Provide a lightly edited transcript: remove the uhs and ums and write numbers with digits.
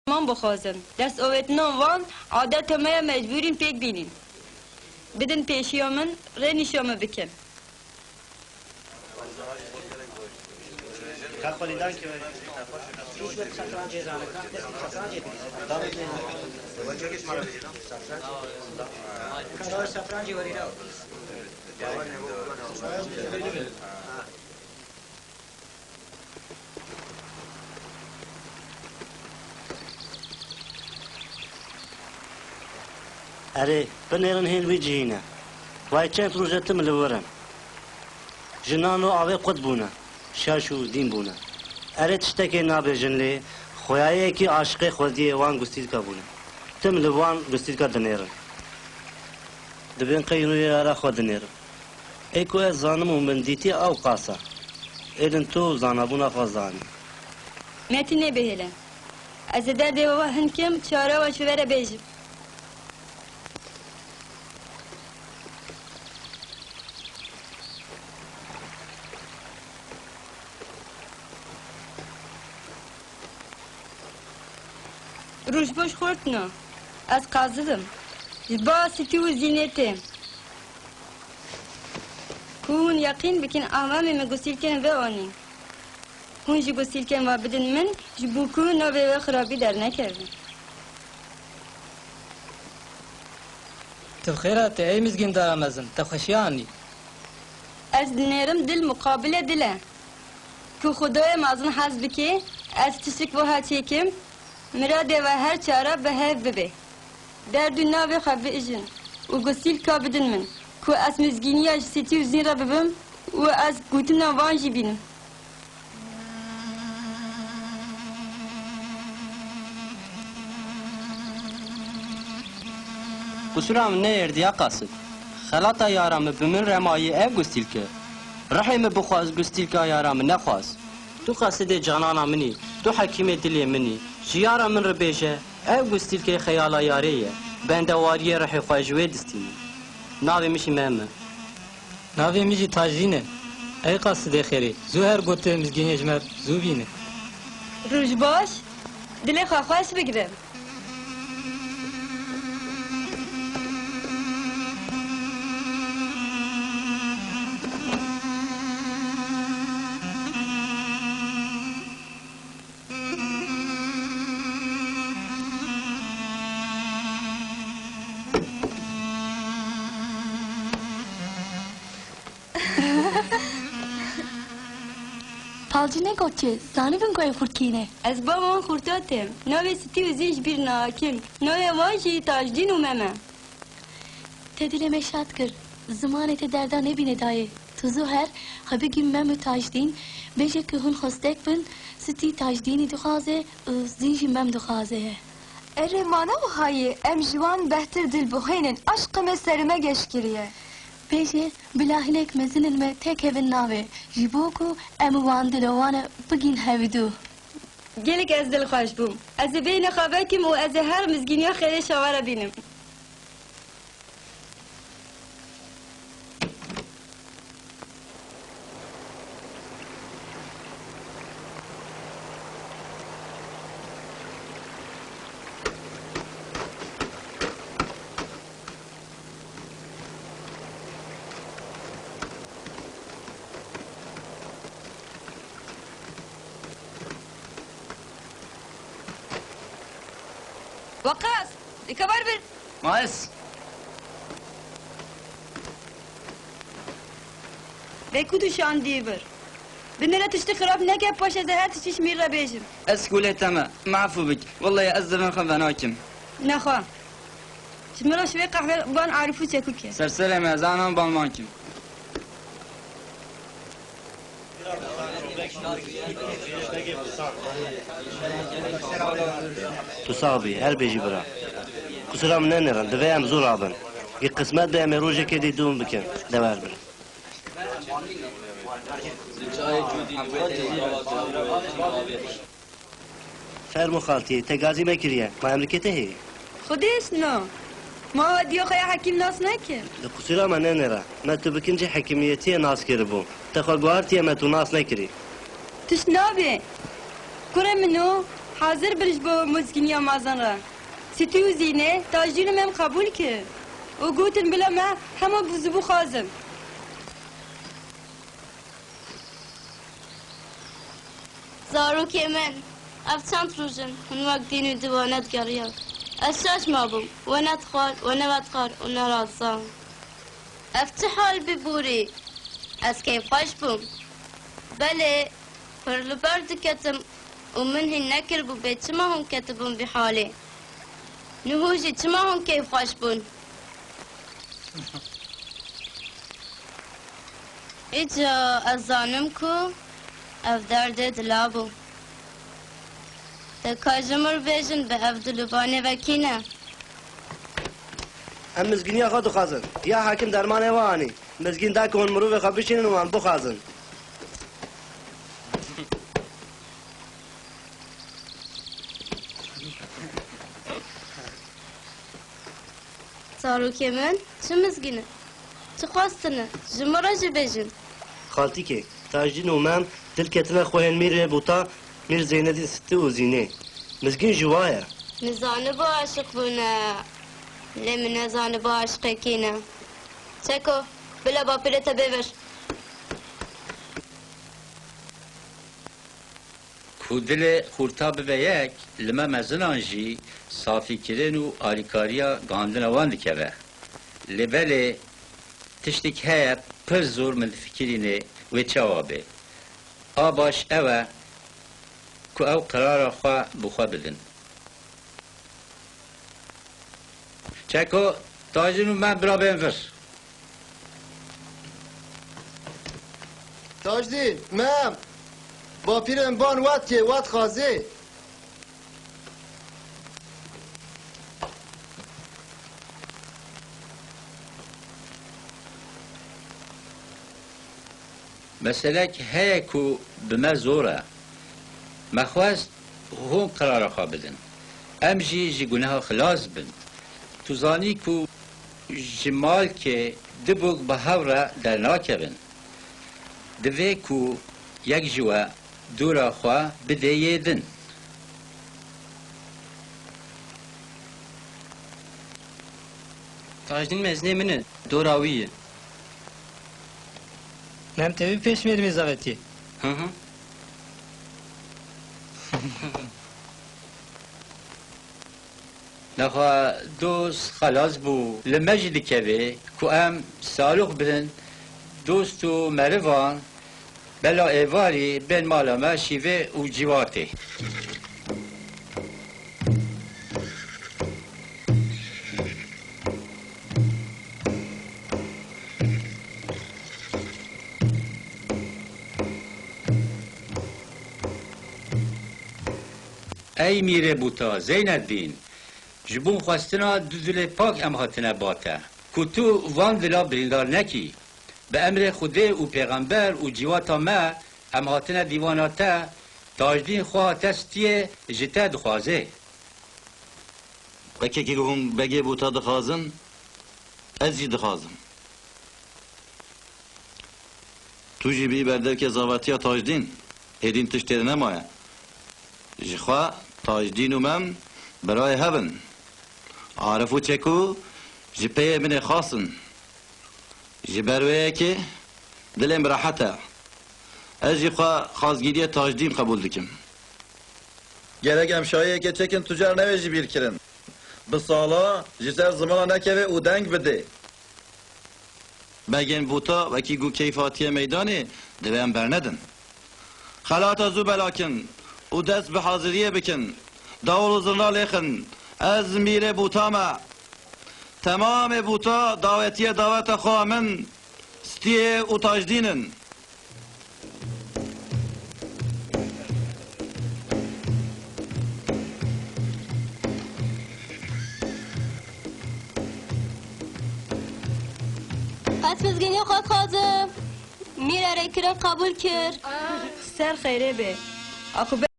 من بخوازم دست اوتنان وان عادت همه مجبورین پیک بینین بدن پیشی من رنیش همه بکن اره بنیرن هیل بی جهینه وای چند روزتم لورم جنانو آوه قد بونه شاشو دین بونه اره تشتکی نابجن لی خویایه کی عاشق خودی وان گستید که بونه تم لوان گستید که دنیرن دبین قینوی اره خود دنیرن ایکو از زانم و من دیتی او قاسه ایدن تو زانبونه خوزانی متی نبهله از درد و هنکم چاره و شوره بیجم روش باش خورتنا از قازدم جبا ستی و زینتم کون یقین بکن آمامي ما گسیل کن و آنی کون جی گسیل کن و بدن من جبو کون و خرابی در نکردن تبخيرات اي مزقين دار مزن تخشياني از دنیرم دل مقابل دله که خدای مازن حز بکی از تشک و ها چیکم مراده و هر چاره به هف ببه در دنیا و خب اجن و گسیل کا بدن من که از مزگینی اج سیتی و زین را ببم و از گوتن وانجی بینم قصورم نيرد يا قاصد خلاطا يارام بمن رماي اف قستيلك رحم بخواز قستيلك يارام نخواز تو قاصد جانانا مني تو حكيم دلي مني جيارا من ربيشه اف قستيلك خيالا ياريه بندواريه رحي خواجوي دستيني ناوي مشي مهمه ناوي ميجي تاجينه اي قاصد خيري زهر قلت مزقين يجمر زوبينه روش باش دل خواهش بگیرم پالجینه گوچه زانی بین کوی خورکینه از با من خورتاتم نوی ستی و زیش بیر ناکم نوی واجی تاجدین و ممه تدیل مشاد کر زمان ت دردا نبینه دایه تو زهر خبی گیم مم تاجدین بیشه که هون خستک بن ستی تاجدینی دخوازه زیجی مم دخوازه اره مانا و هایی ام جوان بهتر دل بخینن عشقم سرمه گشکریه بیشه بلاهلک مزنن me tek evin nave jiboku em wan dilowana bugin havidu گلک از دل خوش بوم از بین خوابکم و از هر مزگینی خیلی شواره بینم وقاص يكبر بر مايس بيكودو شان ديبر بنرى تشتي خراب نكا باشا زهر تشتيش مير ربيجم اسكولي تما معفو بك والله يا أزل من خبناكم نخوا شمرا شوي قهوة بان عارفو تاكوكي سرسلة مازانا بالمانكم تصابي هر بيجي برا كسرا من نرن دفاعم زور عبن قسمت به امروجه که دیدون بکن دوار بر فرمو خالتي تقاضي ما كريا ما امريكته هي خديش نو ما ديو خيا حكيم ناس نكر كسرا من نرى ما تبكنجي حكيميتي ناس كربو تخل بوارتي ما تو ناس نكري تشنابي كره منو حاضر برش با مزگینی آمازن را ستی و زینه تاجدین مم قبول که و گوتن بلا ما همه بزبو خازم زاروکی من اف چند روزن هن وقت دین و دوانت گریا از شاش ما بوم و ندخال و نواتخار و نرازان اف چه حال ببوری از کیف خوش بوم بله پرلبر دکتم و من هن نکر بو به چما هم کتبون بحاله نهوشی چما هم کیف خوش بون ایجا از زانم کو اف درد دلابو تکاجمر بیجن به اف دلوبانه وکینه ام مزگینی خود خازن یا حاکم درمان وانی مزگین دا کون مرو خبشین و ام بخازن زاروکی من چه مزگینه چه خواستنه جمرا جی بیجن خالتی که تاجدین و مم دل کتنه خوین میره بوتا میر زیندین ستی و زینه مزگین جوایه نزانه با عاشق بونه لمن نزانه با عاشق کینه چکو بلا با پیرتا بیور کودل خورتاب و یک لما مزنان جی صافی کرن و آلیکاریا گاندن وان دکوه لبله تشتک هیا پر زور من فکرینه و چوابه آباش اوه که او قرار خواه بخواه بدن چکو تاجنو من برا بینفر تاجدین مم با پیرم بان وات که وات خازه مسئله که هیا که بما زوره مخواست هم قرار خواه بدن ام جی گناه خلاص بن تو زانی که جمال که دبوگ به هوره در ناکبن دوی که یک جوا دورا خواه بده یدن تاجدین مزنه منه دوراویه Nem tevi peş mi zaveti? hı hı. نخوا دوست خلاص بو لمجد كبه كو ام سالوخ بن دوستو مروان بلا ايواري بين مالا ما شيفه و جواتي ای میره بوتا زین الدین جبون خواستنا دل پاک ام هاتنه باته که تو وان دلا بریندار نکی به امر خوده و پیغمبر و جیواتا ما ام هاتنه دیواناته تاجدین خواه تستیه جته دخوازه وکی که هم بگه بوتا دخوازن از جی دخوازم تو جی بی بردر که زاواتیا تاجدین هدین تشتر نمایه جخوا تاجدین و من برای هبن عارفو چکو جپه من خاصن جبروه که دلم راحته از جخوا خازگیری تاجدین قبول دکم گرگم شایه که چکن تجار نویجی بیر کرن بسالا جسر زمانا نکوه او دنگ بده بگن بوتا وکی گو کیفاتی میدانه دویم برندن خلاتا زو بلاکن او دست به حاضریه بکن داول و زرنا لیخن از میره بوتا ما تمام بوتا دعوتی دعوت خواه من ستیه او تاجدینن پس مزگینی خواه خازم میره ریکرن قبول کرد سر خیره به اکو